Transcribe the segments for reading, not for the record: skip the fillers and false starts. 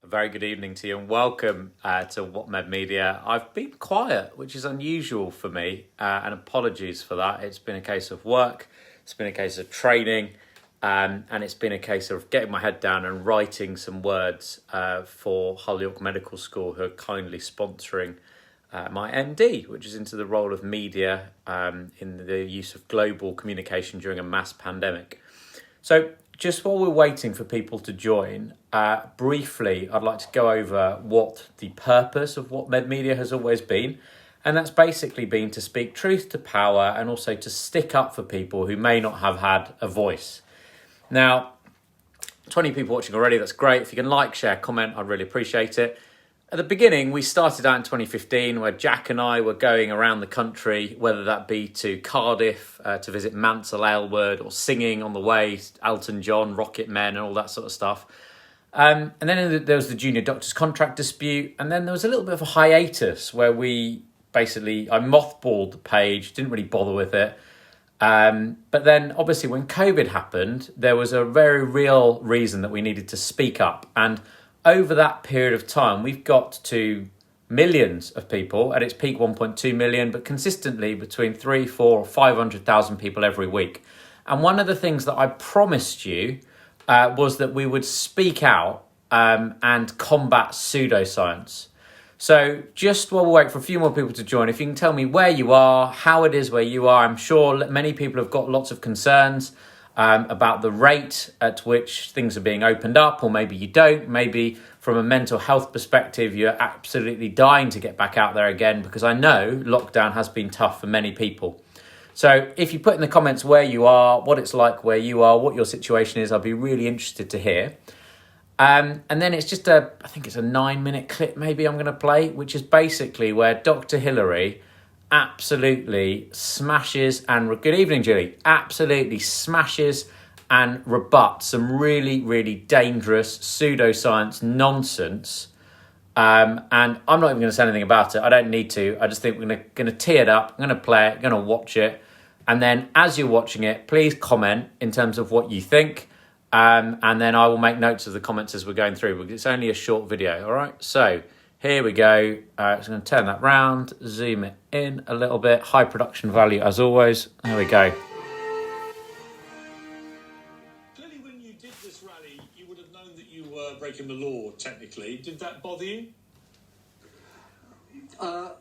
very good evening to you and welcome to What Med Media. I've been quiet, which is unusual for me, and apologies for that. It's been a case of work, it's been a case of training, and it's been a case of getting my head down and writing some words for Hull York Medical School, who are kindly sponsoring my MD, which is into the role of media in the use of global communication during a mass pandemic. So just while we're waiting for people to join, briefly, I'd like to go over what the purpose of What Med Media has always been. And that's basically been to speak truth to power and also to stick up for people who may not have had a voice. Now, 20 people watching already, that's great. If you can like, share, comment, I'd really appreciate it. At the beginning, we started out in 2015 where Jack and I were going around the country, whether that be to Cardiff to visit Mansell Aylward or singing on the way, Elton John, Rocket Men and all that sort of stuff. And then there was the junior doctor's contract dispute. And then there was a little bit of a hiatus where I mothballed the page, didn't really bother with it. But then obviously when COVID happened, there was a very real reason that we needed to speak up. And over that period of time, we've got to millions of people, at its peak 1.2 million, but consistently between 3, 4, or 500,000 people every week. And one of the things that I promised you was that we would speak out and combat pseudoscience. So just while we wait for a few more people to join, if you can tell me where you are, how it is where you are. I'm sure many people have got lots of concerns about the rate at which things are being opened up, or maybe you don't. Maybe from a mental health perspective, you're absolutely dying to get back out there again, because I know lockdown has been tough for many people. So if you put in the comments where you are, what it's like where you are, what your situation is, I'll be really interested to hear. And then it's just I think it's a 9-minute clip maybe I'm going to play, which is basically where Dr. Hillary absolutely smashes and good evening, Julie, absolutely smashes and rebuts some really, really dangerous pseudoscience nonsense. And I'm not even going to say anything about it. I don't need to. I just think we're going to tee it up. I'm going to play it, going to watch it. And then as you're watching it, please comment in terms of what you think. And then I will make notes of the comments as we're going through, because it's only a short video. All right. So here we go. I'm going to turn that round, zoom it in a little bit. High production value as always. There we go. Clearly, when you did this rally, you would have known that you were breaking the law, technically. Did that bother you? Well,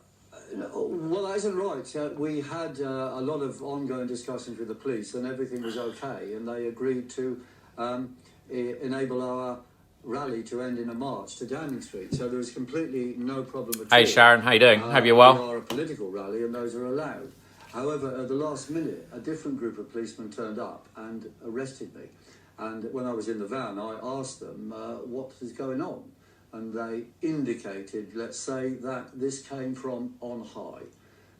that isn't right. We had a lot of ongoing discussions with the police, and everything was okay, and they agreed to enable our rally to end in a march to Downing Street. So there was completely no problem at all. Hey Sharon, how you doing? Hope you're well. We are a political rally, and those are allowed. However, at the last minute, a different group of policemen turned up and arrested me. And when I was in the van, I asked them what is going on. And they indicated, let's say, that this came from on high.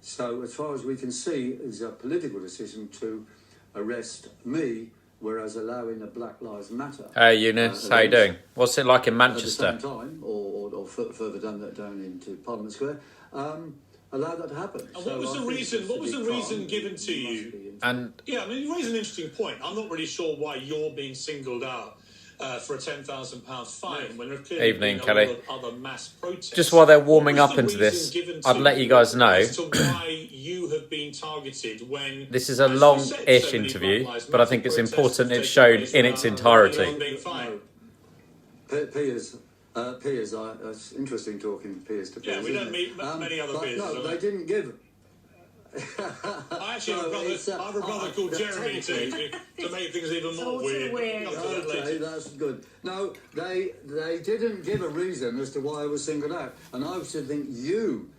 So as far as we can see, it's a political decision to arrest me, whereas allowing a Black Lives Matter. Hey Eunice, how you doing? What's it like in Manchester? At the same time, or further down into Parliament Square, allow that to happen. And what was the reason? What was the reason given to you? And yeah, I mean, you raise an interesting point. I'm not really sure why you're being singled out for a £10,000 fine when there's clearly evening, been Kelly. A lot of other mass protests. Just while they're warming up into this, I'd let you guys know. As to why you have been targeted when This is a long-ish interview, but I think it's important it's shown in its entirety. Peers, it's interesting talking peers to peers. Yeah, we don't meet many other peers. No, they didn't give. I actually have a brother called Jeremy to make things even more weird. Okay, that's good. No, they didn't give a reason as to why I was singled out, and I should think you,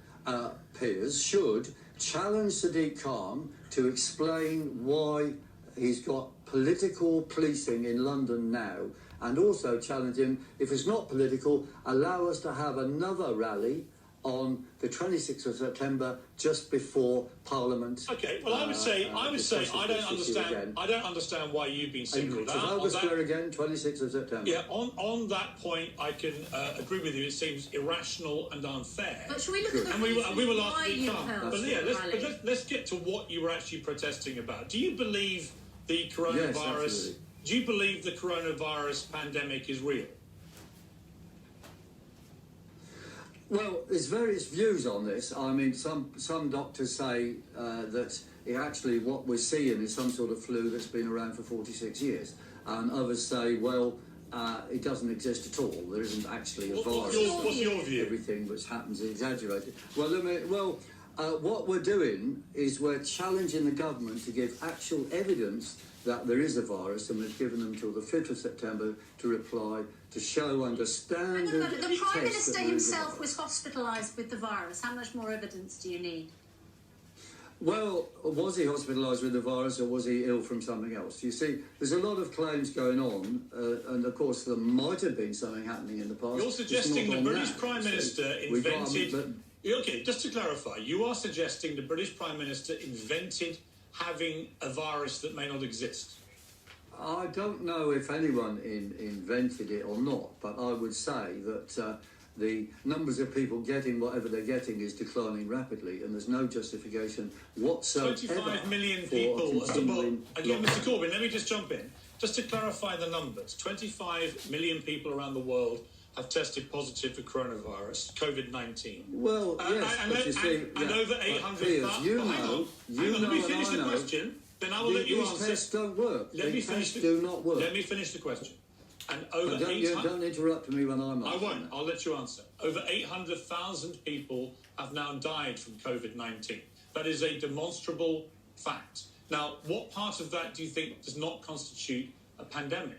peers, should challenge Sadiq Khan to explain why he's got political policing in London now, and also challenge him, if it's not political, allow us to have another rally on the 26th of September, just before Parliament. Okay, well, I would say I don't understand why you've been singled out. Trafalgar Square again, 26th of September. Yeah, on that point, I can agree with you. It seems irrational and unfair. But should we look at the we will ask why you held But yeah, the let's get to what you were actually protesting about. Do you believe the coronavirus? Yes, do you believe the coronavirus pandemic is real? Well, there's various views on this. I mean, some doctors say that what we're seeing is some sort of flu that's been around for 46 years. And others say, well, it doesn't exist at all. There isn't actually a virus. What's your view? Everything which happens is exaggerated. What we're doing is we're challenging the government to give actual evidence that there is a virus, and we've given them till the 5th of September to reply, to show under standard But the Prime tests that Minister there is a himself virus. was hospitalised with the virus. How much more evidence do you need? Well, was he hospitalised with the virus, or was he ill from something else? You see, there's a lot of claims going on, and of course there might have been something happening in the past. You're It's suggesting not the on British that, Prime you see. Minister We've got- invented... Okay, just to clarify, you are suggesting the British Prime Minister invented having a virus that may not exist? I don't know if anyone invented it or not, but I would say that the numbers of people getting whatever they're getting is declining rapidly, and there's no justification whatsoever 25 million for people... continuing Again, lockdown. Mr Corbyn, let me just jump in. Just to clarify the numbers, 25 million people around the world have tested positive for coronavirus, COVID-19. Well, yes, but you see... And over 800,000... You know, let me finish and the I know, question, then I will let you these answer. tests don't work. These tests do not work. Let me finish the question. And over But don't interrupt me when I'm I answering. won't. I'll let you answer. Over 800,000 people have now died from COVID-19. That is a demonstrable fact. Now, what part of that do you think does not constitute a pandemic?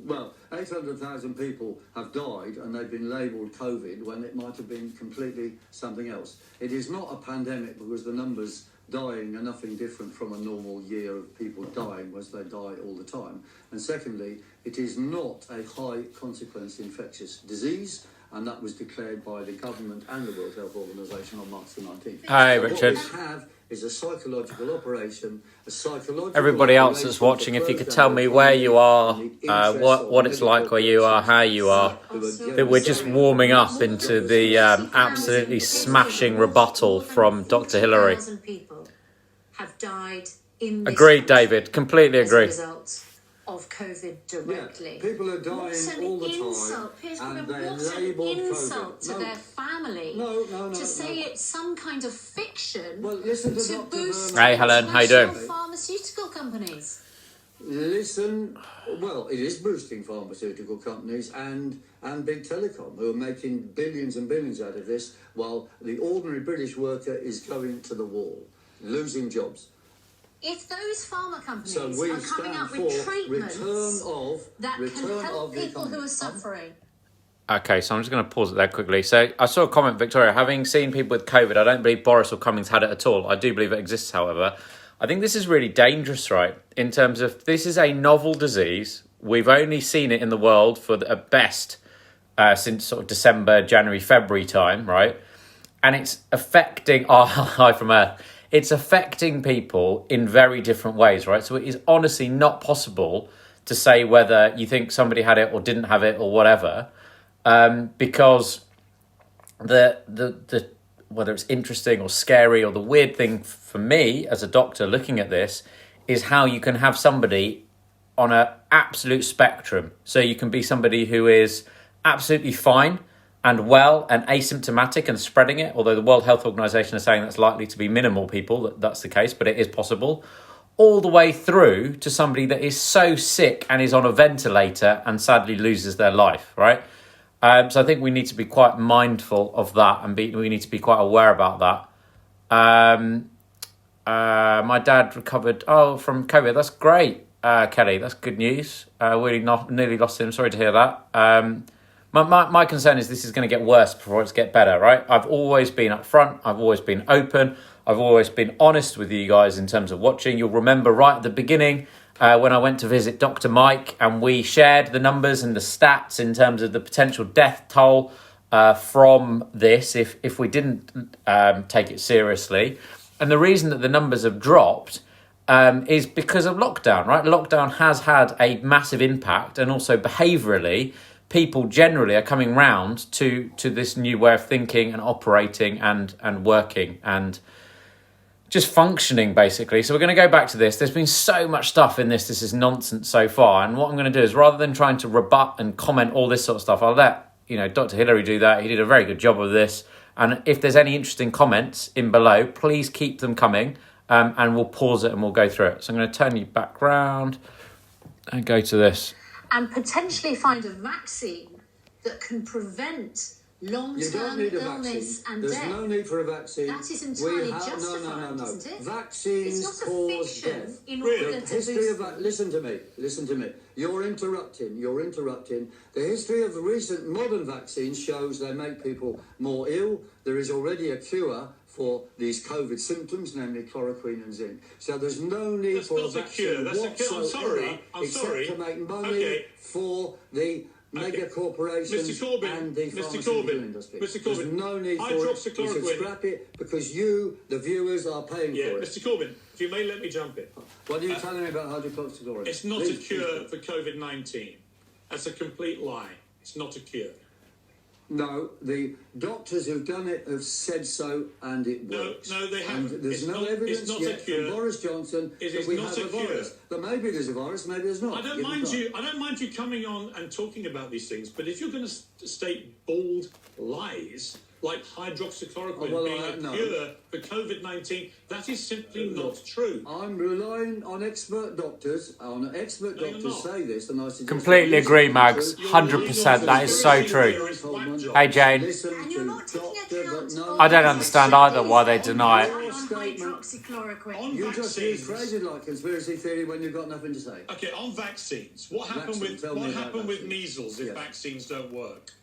Well, 800,000 people have died and they've been labelled COVID when it might have been completely something else. It is not a pandemic because the numbers dying are nothing different from a normal year of people dying, as they die all the time. And secondly, it is not a high consequence infectious disease, and that was declared by the government and the World Health Organisation on March the 19th. Hi, So Richard. what we have is a psychological operation, a psychological... Everybody else that's operation watching, to if you close could tell down me the where you are, economy in the interests what of it's like where you are, how you are. That we're just warming up into the absolutely smashing rebuttal from Dr. Hillary. 40,000 people have died in this Agreed, country David. Completely as a agree. result of COVID directly. Yeah, people are dying What an all the insult. time, Piers and Corbyn, they're what an labelled insult COVID. to their family No, to say it's some kind of fiction Well, listen to to Dr. boost Vernon. Hey, Helen, how you doing? international pharmaceutical companies. Listen, well, it is boosting pharmaceutical companies and big telecom, who are making billions and billions out of this, while the ordinary British worker is going to the wall, losing jobs. If those pharma companies So we are coming stand up for with treatments return that can help of the people who economy. are suffering, Okay, so I'm just going to pause it there quickly. So I saw a comment, Victoria, having seen people with COVID, I don't believe Boris or Cummings had it at all. I do believe it exists, however. I think this is really dangerous, right? In terms of, this is a novel disease. We've only seen it in the world for at best since sort of December, January, February time, right? And it's affecting our high from Earth. It's affecting people in very different ways, right? So it is honestly not possible to say whether you think somebody had it or didn't have it or whatever, because the whether it's interesting or scary or the weird thing for me as a doctor looking at this is how you can have somebody on an absolute spectrum. So you can be somebody who is absolutely fine and well and asymptomatic and spreading it, although the World Health Organization is saying that's likely to be minimal people, that's the case, but it is possible, all the way through to somebody that is so sick and is on a ventilator and sadly loses their life, right? So I think we need to be quite mindful of that, and we need to be quite aware about that. My dad recovered from COVID. That's great, Kelly. That's good news. We nearly lost him. Sorry to hear that. My concern is this is going to get worse before it's get better, right? I've always been upfront. I've always been open. I've always been honest with you guys in terms of watching. You'll remember right at the beginning when I went to visit Dr. Mike and we shared the numbers and the stats in terms of the potential death toll from this if we didn't take it seriously. And the reason that the numbers have dropped is because of lockdown, right? Lockdown has had a massive impact, and also behaviourally, people generally are coming round to this new way of thinking and operating and working and just functioning, basically. So we're going to go back to this. There's been so much stuff in this. This is nonsense so far. And what I'm going to do is, rather than trying to rebut and comment all this sort of stuff, I'll let Dr. Hillary do that. He did a very good job of this. And if there's any interesting comments in below, please keep them coming, and we'll pause it and we'll go through it. So I'm going to turn you back round and go to this. And potentially find a vaccine that can prevent long-term illness and There's death. no need for a vaccine. That is entirely justified, no. isn't it? Vaccines it's not a cause fiction death. in order The to history of boost... listen to me. You're interrupting. The history of the recent modern vaccines shows they make people more ill. There is already a cure for these COVID symptoms, namely chloroquine and zinc. So there's no need for a vaccine whatsoever, except to make money for the mega corporations and the pharmaceutical industry. Mr. Corbyn, there's no need for it. You should scrap it because you, the viewers, are paying for it. Mr. Corbyn, if you may let me jump in. What are you telling me about hydroxychloroquine? It's not a cure for COVID-19. That's a complete lie. It's not a cure. No, the doctors who've done it have said so, and it works. No, they haven't. And there's no evidence yet from Boris Johnson that we have a virus. But maybe there's a virus, maybe there's not. I don't mind you coming on and talking about these things, but if you're going to state bold lies like hydroxychloroquine being a cure for COVID-19, that is simply not true. I'm relying on expert doctors. Say this, and I suggest Completely agree, Mags. 100%. That is so true. Hey, Jane. And you're not taking account of... I don't understand either why they deny it. On hydroxychloroquine. You just use phrases like conspiracy theory when you've got nothing to say. Okay, on vaccines, what happened with measles if vaccines don't work?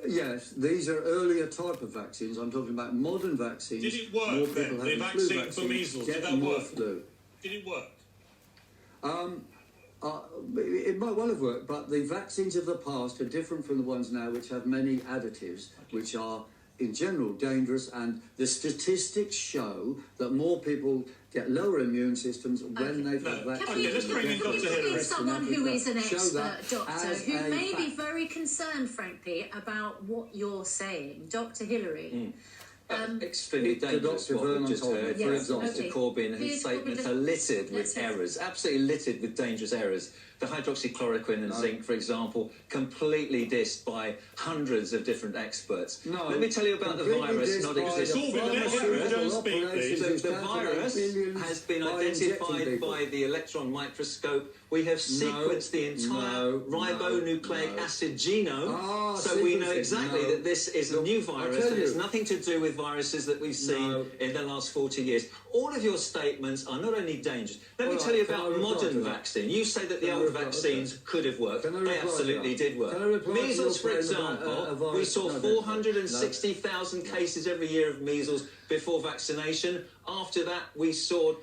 Yes, these are earlier type of vaccines. I'm talking about modern vaccines. Did it work then? The vaccine for measles, did that work? Did it work? It might well have worked, but the vaccines of the past are different from the ones now, which have many additives, which are in general dangerous, and the statistics show that more people get lower immune systems when they've had vaccines. Can we bring in someone who is an expert doctor who may be very concerned, frankly, about what you're saying, Dr. Hillary? Extremely dangerous what we've just heard. For example, Mr. Corbyn, his statements are littered with errors, absolutely littered with dangerous errors. The hydroxychloroquine and zinc, for example, completely dissed by hundreds of different experts. Let me tell you about the virus not existing. The virus has been identified by the electron microscope. We have sequenced the entire ribonucleic acid genome, so we know exactly that this is a new virus and it's nothing to do with viruses that we've seen in the last 40 years. All of your statements are not only dangerous. Let me tell you about modern vaccine. You say that the old vaccines could have worked. They absolutely did work. Measles, for example, we saw 460,000 cases every year of measles before vaccination. After that, we saw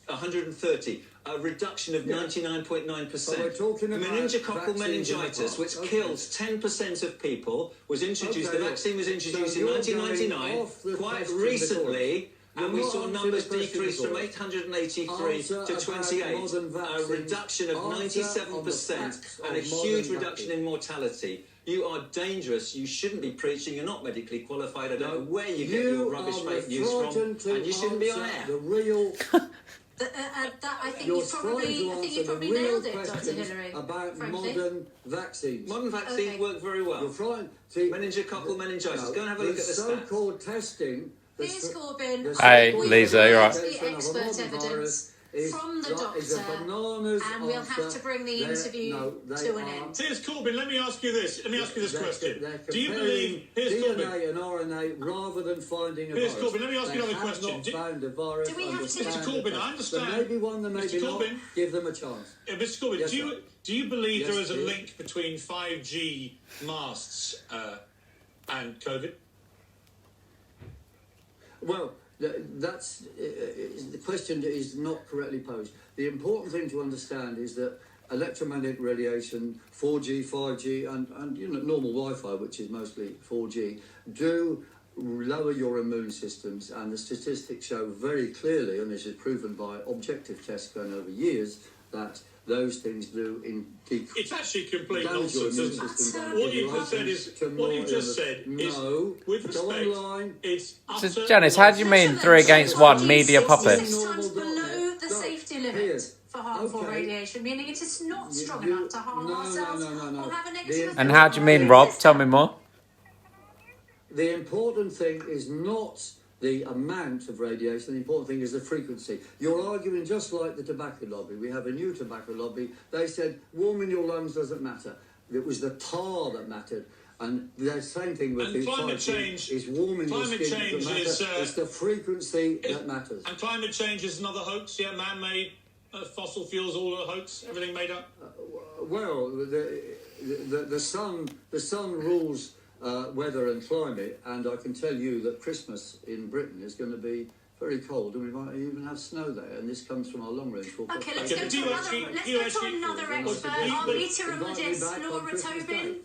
130. A reduction of 99.9%. Meningococcal meningitis, which killed 10% of people, was introduced. The vaccine was introduced in 1999. Quite recently, and we saw numbers decrease from 883 to 28. A reduction of 97% and a huge reduction in mortality. You are dangerous. You shouldn't be preaching. You're not medically qualified. I don't know where you get your rubbish fake news from, and you shouldn't be on air. I think you probably nailed it, Dr. Hillary. About modern vaccines. Modern vaccines work very well. Meningococcal meningitis. Go and have a look at the so-called testing. Piers Corbyn. Hey, Lisa, you're right. The expert evidence from the doctor, and we'll have to bring the interview to an end. Piers Corbyn, let me ask you this. Question. Do you believe DNA and RNA rather than finding a virus? Piers Corbyn, let me ask you another question. Do we have to? Mr. Corbyn, I understand. There may be one, there may be not. Give them a chance. Mr. Corbyn, yes, do you believe there is a link between 5G masks and COVID? Well, that's the question is not correctly posed. The important thing to understand is that electromagnetic radiation, 4G, 5G, and normal Wi-Fi, which is mostly 4G, do lower your immune systems, and the statistics show very clearly, and this is proven by objective tests going over years, that those things do indeed. It's actually complete nonsense, isn't it? What you just said is, with respect, it's utter. So, Janice, how do you mean 3 against 1 media puppets? 6 times below the safety limit. for harmful radiation, meaning it is not strong enough to harm ourselves or have a negative effect. And how do you mean, Rob? Tell me more. The important thing is not the amount of radiation, the important thing is the frequency. You're arguing just like the tobacco lobby. We have a new tobacco lobby. They said warming your lungs doesn't matter. It was the tar that mattered. And the same thing with the climate change is warming your skin doesn't matter. It's the frequency that matters. And climate change is another hoax, man-made, fossil fuels, all a hoax, everything made up. Well, the sun rules weather and climate, and I can tell you that Christmas in Britain is going to be very cold, and we might even have snow there, and this comes from our long-range forecast. Okay, let's go to another expert, our meteorologist, Laura Tobin.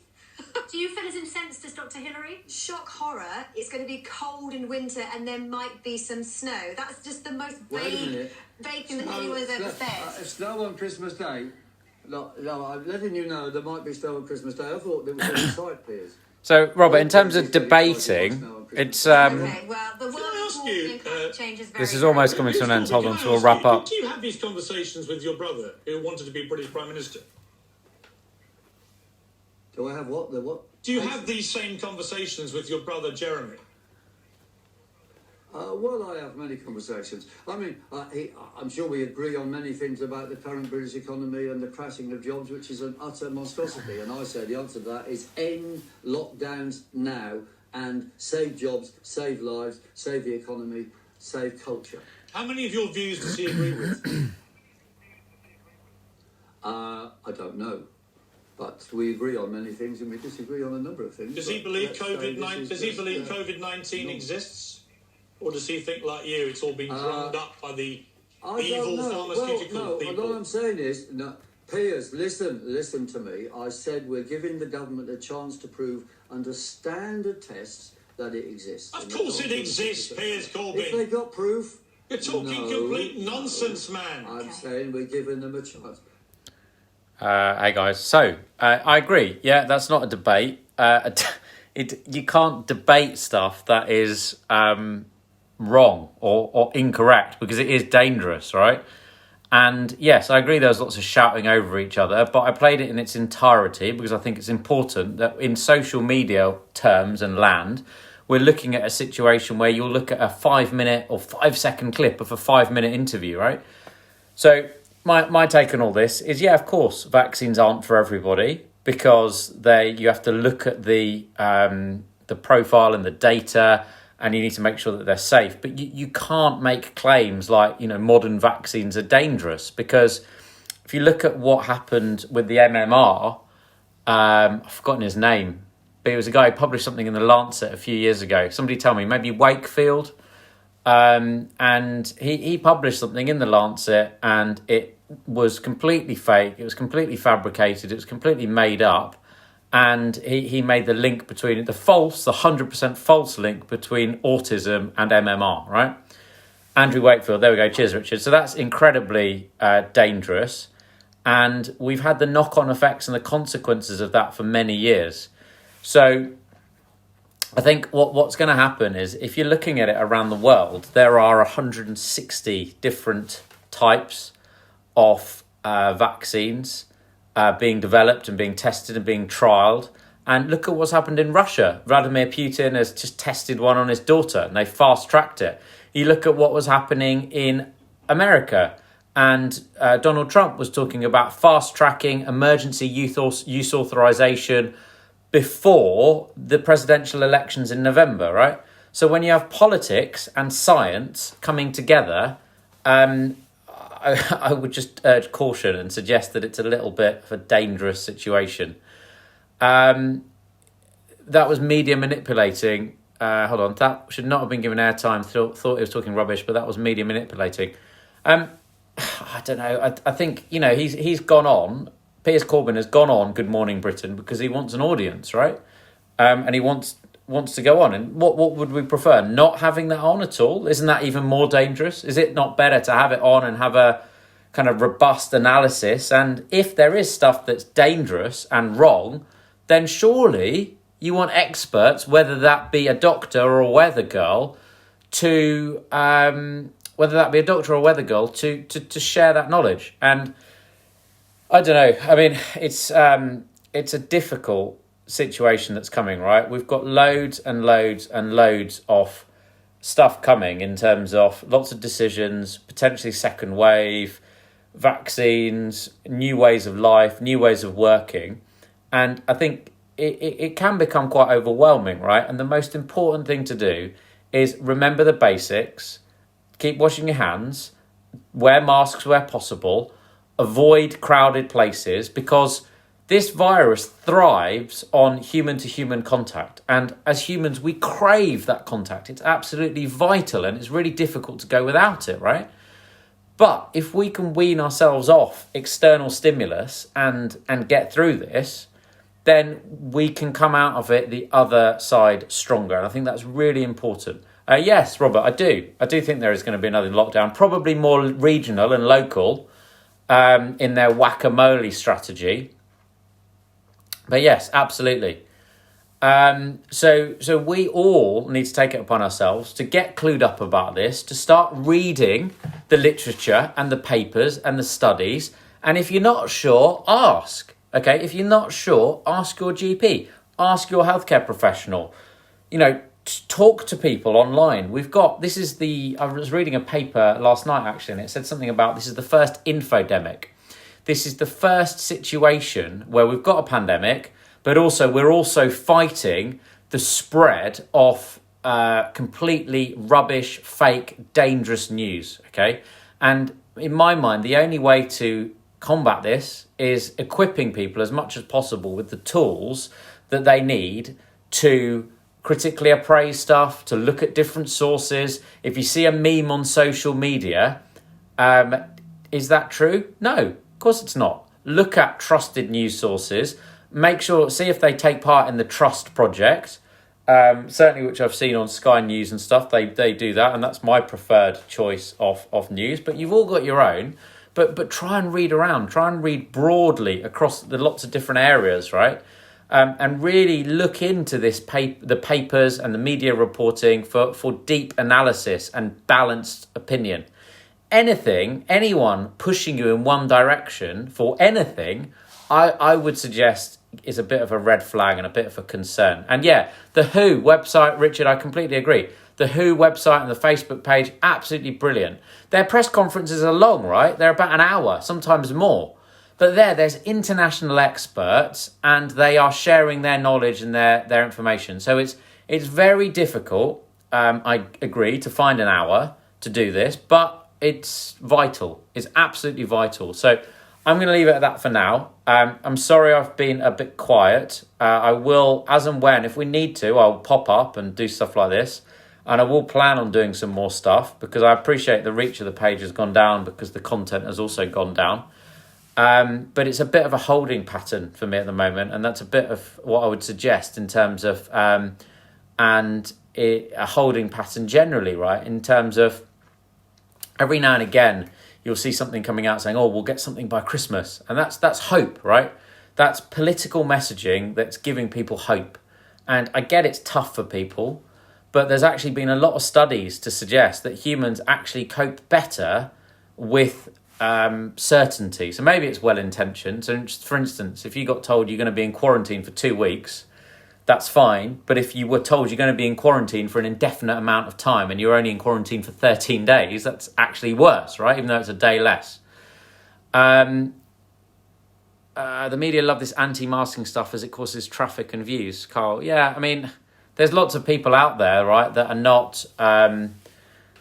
Do you feel as incensed as Dr. Hillary? Shock horror, it's going to be cold in winter and there might be some snow. That's just the most vague thing that anyone has ever said. Snow on Christmas Day? No, I'm letting you know there might be snow on Christmas Day. I thought there was a site, Piers. So, Robert, in terms of debating, it's... okay, well, the world climate change is very... This is almost coming to an end. Hold on, so we'll wrap up. Did you have these conversations with your brother, who wanted to be British Prime Minister? Do I have what? The what? Do you have these same conversations with your brother, Jeremy? Well, I have many conversations. I mean, I'm sure we agree on many things about the current British economy and the crashing of jobs, which is an utter monstrosity. And I say the answer to that is end lockdowns now and save jobs, save lives, save the economy, save culture. How many of your views does he agree with? I don't know. But we agree on many things and we disagree on a number of things. Does he believe COVID-19? Does he believe COVID-19 exists, or does he think, like you, it's all been drummed up by the evil pharmaceutical people? What I'm saying is, no, Piers, listen to me. I said we're giving the government a chance to prove under standard tests that it exists. Of course it exists, Piers Corbyn. If they got proof, you're talking complete nonsense, man. I'm saying we're giving them a chance. Hey guys, so I agree. Yeah, that's not a debate. You can't debate stuff that is wrong or incorrect because it is dangerous, right? And yes, I agree there was lots of shouting over each other, but I played it in its entirety because I think it's important that in social media terms and land, we're looking at a situation where you'll look at a 5-minute or 5-second clip of a 5-minute interview, right? So my take on all this is, yeah, of course, vaccines aren't for everybody because you have to look at the profile and the data, and you need to make sure that they're safe. But you can't make claims like, modern vaccines are dangerous, because if you look at what happened with the MMR, I've forgotten his name, but it was a guy who published something in the Lancet a few years ago. Somebody tell me, maybe Wakefield. And he published something in the Lancet, and it was completely fake. It was completely fabricated. It was completely made up. And he made the link between the 100% false link between autism and MMR, right? Andrew Wakefield, there we go. Cheers, Richard. So that's incredibly dangerous. And we've had the knock-on effects and the consequences of that for many years. So I think what's going to happen is, if you're looking at it around the world, there are 160 different types of vaccines being developed and being tested and being trialled. And look at what's happened in Russia. Vladimir Putin has just tested one on his daughter and they fast-tracked it. You look at what was happening in America, and Donald Trump was talking about fast-tracking emergency use authorization before the presidential elections in November, right? So when you have politics and science coming together, I would just urge caution and suggest that it's a little bit of a dangerous situation. That was media manipulating. Hold on, that should not have been given airtime. Thought he was talking rubbish, but that was media manipulating. I don't know. I think, he's gone on. Piers Corbyn has gone on Good Morning Britain because he wants an audience, right? And he wants to go on. And what would we prefer? Not having that on at all? Isn't that even more dangerous? Is it not better to have it on and have a kind of robust analysis? And if there is stuff that's dangerous and wrong, then surely you want experts, whether that be a doctor or a weather girl, to whether that be a doctor or a weather girl, to share that knowledge. And I don't know. I mean, it's a difficult situation that's coming, right? We've got loads and loads and loads of stuff coming in terms of lots of decisions, potentially second wave, vaccines, new ways of life, new ways of working. And I think it can become quite overwhelming, right? And the most important thing to do is remember the basics, keep washing your hands, wear masks where possible, avoid crowded places, because this virus thrives on human-to-human contact. And as humans, we crave that contact. It's absolutely vital, and it's really difficult to go without it, right? But if we can wean ourselves off external stimulus and get through this, then we can come out of it the other side stronger. And I think that's really important. Yes, Robert, I do. I do think there is going to be another lockdown, probably more regional and local in their whack-a-mole strategy. But yes, absolutely. So we all need to take it upon ourselves to get clued up about this, to start reading the literature and the papers and the studies. And if you're not sure, ask. Okay, if you're not sure, ask your GP, ask your healthcare professional. You know, talk to people online. I was reading a paper last night, actually, and it said something about this is the first infodemic. This is the first situation where we've got a pandemic, but also we're also fighting the spread of completely rubbish, fake, dangerous news, okay? And in my mind, the only way to combat this is equipping people as much as possible with the tools that they need to critically appraise stuff, to look at different sources. If you see a meme on social media, is that true? No, of course it's not. Look at trusted news sources. See if they take part in the Trust Project. Certainly, which I've seen on Sky News and stuff, they do that, and that's my preferred choice of news. But you've all got your own. But try and read around. Try and read broadly across the lots of different areas, right? And really look into the papers and the media reporting for deep analysis and balanced opinion. Anyone pushing you in one direction for anything, I would suggest is a bit of a red flag and a bit of a concern. And yeah, the WHO website, Richard, I completely agree. The WHO website and the Facebook page, absolutely brilliant. Their press conferences are long, right? They're about an hour, sometimes more. But there's international experts, and they are sharing their knowledge and their information. So it's very difficult, I agree, to find an hour to do this, but it's vital. It's absolutely vital. So I'm going to leave it at that for now. I'm sorry I've been a bit quiet. I will, as and when, if we need to, I'll pop up and do stuff like this. And I will plan on doing some more stuff, because I appreciate the reach of the page has gone down because the content has also gone down. But it's a bit of a holding pattern for me at the moment. And that's a bit of what I would suggest in terms of a holding pattern generally, right? In terms of every now and again, you'll see something coming out saying, oh, we'll get something by Christmas. And that's hope, right? That's political messaging that's giving people hope. And I get it's tough for people, but there's actually been a lot of studies to suggest that humans actually cope better with certainty. So maybe it's well-intentioned. So for instance, if you got told you're going to be in quarantine for 2 weeks, that's fine. But if you were told you're going to be in quarantine for an indefinite amount of time and you're only in quarantine for 13 days, that's actually worse, right? Even though it's a day less. The media love this anti-masking stuff as it causes traffic and views. Carl, yeah, I mean, there's lots of people out there, right, that are not... and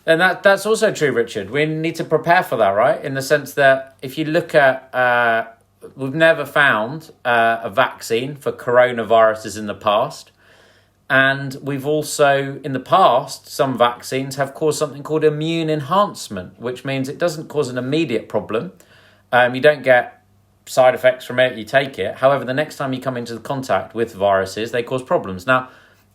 that's also true, Richard. We need to prepare for that, right? In the sense that if you look at... we've never found a vaccine for coronaviruses in the past. And we've also, in the past, some vaccines have caused something called immune enhancement, which means it doesn't cause an immediate problem. You don't get side effects from it, you take it. However, the next time you come into contact with viruses, they cause problems. Now,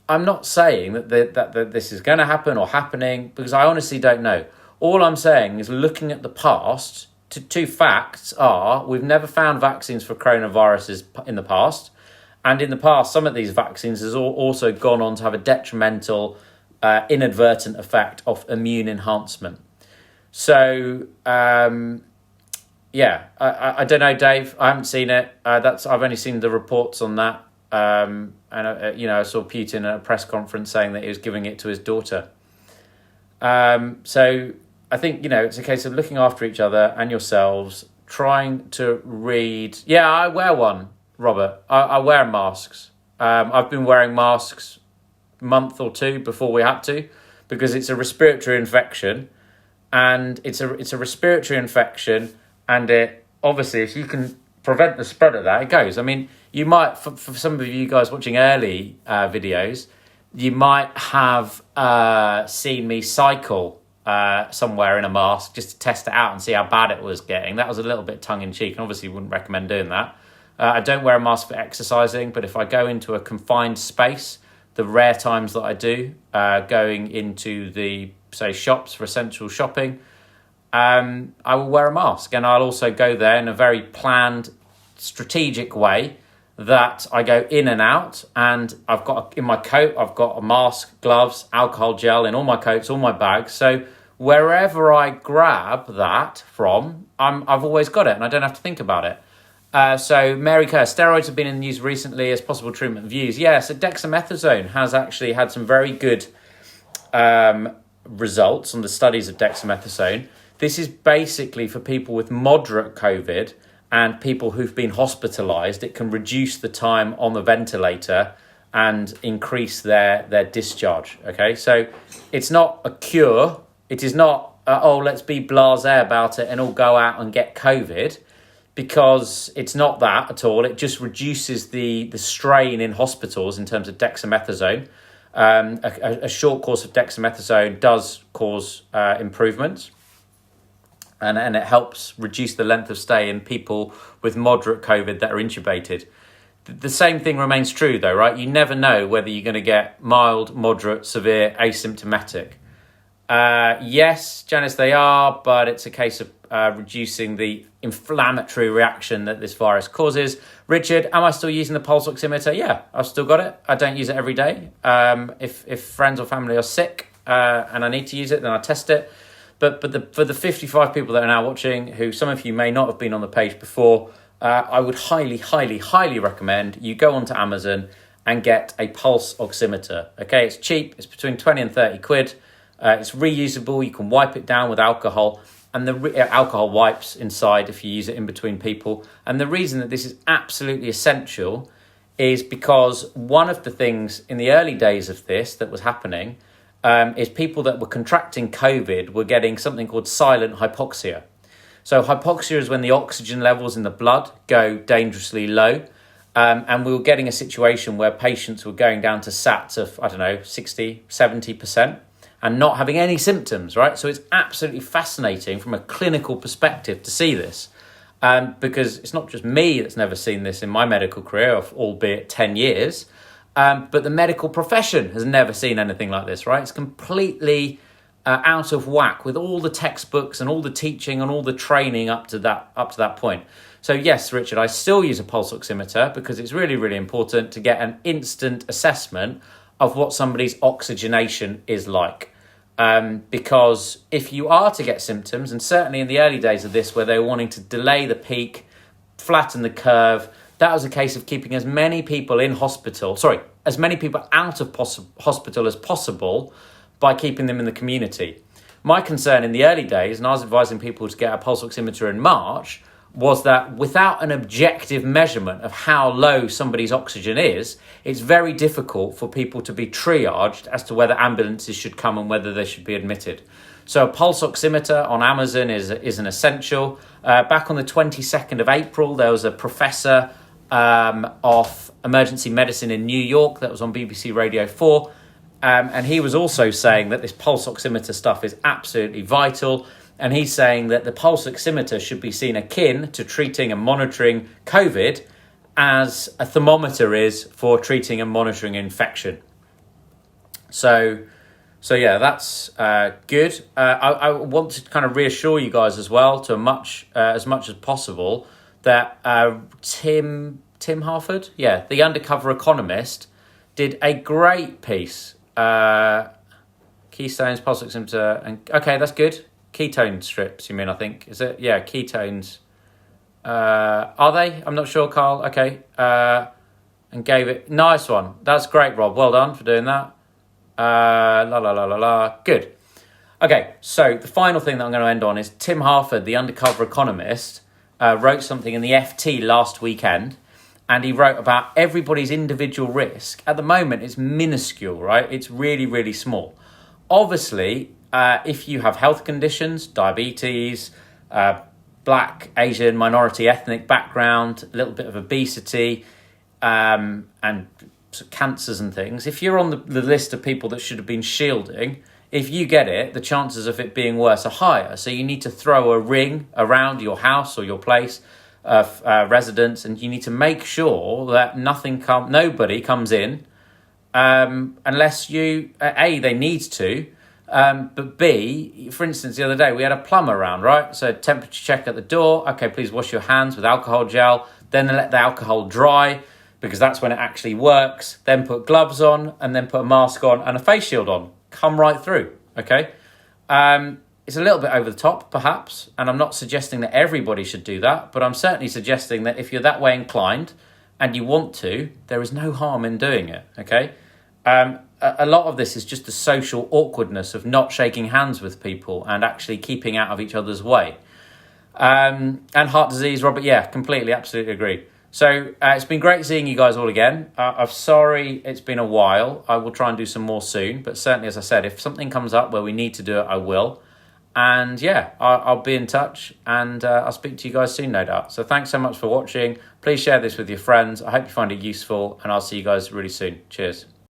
I'm not saying that this is going to happen or happening, because I honestly don't know. All I'm saying is looking at the past, two facts are we've never found vaccines for coronaviruses in the past. And in the past, some of these vaccines has also gone on to have a detrimental, inadvertent effect of immune enhancement. So, yeah, I don't know, Dave. I haven't seen it. I've only seen the reports on that. And, I saw Putin at a press conference saying that he was giving it to his daughter. So I think, it's a case of looking after each other and yourselves, trying to read. Yeah, I wear one, Robert. I wear masks. I've been wearing masks a month or two before we had to, because it's a respiratory infection, and it's a respiratory infection, and it obviously, if you can prevent the spread of that, it goes. I mean, you might, for some of you guys watching early videos, you might have seen me cycle somewhere in a mask just to test it out and see how bad it was getting. That was a little bit tongue-in-cheek, and obviously wouldn't recommend doing that. I don't wear a mask for exercising, but if I go into a confined space, the rare times that I do, going into the, say, shops for essential shopping, I will wear a mask. And I'll also go there in a very planned, strategic way that I go in and out. And I've got, in my coat, I've got a mask, gloves, alcohol gel in all my coats, all my bags. So wherever I grab that from, I've always got it, and I don't have to think about it. So Mary Kerr, steroids have been in the news recently as possible treatment views. Yeah, so dexamethasone has actually had some very good results on the studies of dexamethasone. This is basically for people with moderate COVID and people who've been hospitalised. It can reduce the time on the ventilator and increase their discharge. Okay, so it's not a cure. It is not, let's be blasé about it and all go out and get COVID, because it's not that at all. It just reduces the strain in hospitals in terms of dexamethasone. A short course of dexamethasone does cause improvements, and it helps reduce the length of stay in people with moderate COVID that are intubated. The same thing remains true though, right? You never know whether you're going to get mild, moderate, severe, asymptomatic. Yes, Janice, they are, but it's a case of reducing the inflammatory reaction that this virus causes. Richard, am I still using the pulse oximeter? Yeah, I've still got it. I don't use it every day. If friends or family are sick and I need to use it, then I test it. But for the 55 people that are now watching, who some of you may not have been on the page before, I would highly, highly, highly recommend you go onto Amazon and get a pulse oximeter. Okay, it's cheap. It's between 20 and 30 quid. It's reusable. You can wipe it down with alcohol, and the alcohol wipes inside if you use it in between people. And the reason that this is absolutely essential is because one of the things in the early days of this that was happening is people that were contracting COVID were getting something called silent hypoxia. So hypoxia is when the oxygen levels in the blood go dangerously low. And we were getting a situation where patients were going down to SATs of, 60, 70%. And not having any symptoms, right? So it's absolutely fascinating from a clinical perspective to see this, because it's not just me that's never seen this in my medical career, albeit 10 years, but the medical profession has never seen anything like this, right? It's completely out of whack with all the textbooks and all the teaching and all the training up to that point. So yes, Richard, I still use a pulse oximeter because it's really, really important to get an instant assessment of what somebody's oxygenation is like. Because if you are to get symptoms, and certainly in the early days of this where they were wanting to delay the peak, flatten the curve, that was a case of keeping as many people as many people out of hospital as possible by keeping them in the community. My concern in the early days, and I was advising people to get a pulse oximeter in March, was that without an objective measurement of how low somebody's oxygen is, it's very difficult for people to be triaged as to whether ambulances should come and whether they should be admitted. So a pulse oximeter on Amazon is an essential. Back on the 22nd of April, there was a professor of emergency medicine in New York that was on BBC Radio 4. And he was also saying that this pulse oximeter stuff is absolutely vital. And he's saying that the pulse oximeter should be seen akin to treating and monitoring COVID as a thermometer is for treating and monitoring infection. So yeah, that's good. I want to kind of reassure you guys as well, to as much as possible, that Tim Harford, the undercover economist, did a great piece. Keystones, pulse oximeter, and okay, that's good. Ketone strips, you mean, I think. Is it? Yeah, ketones. Are they? I'm not sure, Carl. Okay. And gave it... Nice one. That's great, Rob. Well done for doing that. Good. Okay, so the final thing that I'm going to end on is Tim Harford, the undercover economist, wrote something in the FT last weekend, and he wrote about everybody's individual risk. At the moment, it's minuscule, right? It's really, really small. Obviously, if you have health conditions, diabetes, black, Asian, minority, ethnic background, a little bit of obesity, and cancers and things, if you're on the list of people that should have been shielding, if you get it, the chances of it being worse are higher. So you need to throw a ring around your house or your place of residence, and you need to make sure that nobody comes in unless you, A, they need to, but B, for instance, the other day we had a plumber around, right? So temperature check at the door. Okay, please wash your hands with alcohol gel. Then let the alcohol dry, because that's when it actually works. Then put gloves on, and then put a mask on and a face shield on. Come right through, okay? It's a little bit over the top, perhaps, and I'm not suggesting that everybody should do that, but I'm certainly suggesting that if you're that way inclined and you want to, there is no harm in doing it, okay? A lot of this is just the social awkwardness of not shaking hands with people and actually keeping out of each other's way. And heart disease, Robert, yeah, completely, absolutely agree. So it's been great seeing you guys all again. I'm sorry it's been a while. I will try and do some more soon. But certainly, as I said, if something comes up where we need to do it, I will. And yeah, I'll be in touch, and I'll speak to you guys soon, no doubt. So thanks so much for watching. Please share this with your friends. I hope you find it useful, and I'll see you guys really soon. Cheers.